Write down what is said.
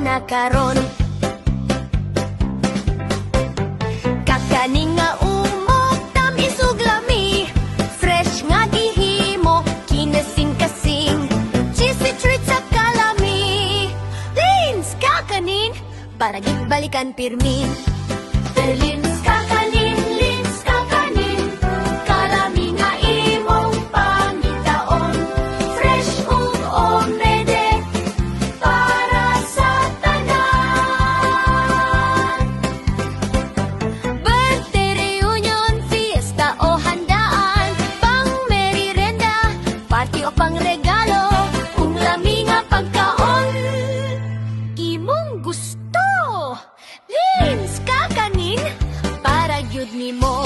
na karon. Kakaning nga umok tamis ug lami, fresh nga gihimo kinasing-kasing, cheesy treat sa kalami. Lins kakanin para gibalikan pirmi. Lins kakanin, Lins kakanin, kalami nga imong pangitaon, fresh ug omede para sa tanan. Birthday reunion, fiesta o handaan, pang merirenda, party o pang regalo, kung lami nga pagkaon imong gusto. Lins kakanin para gyud nimo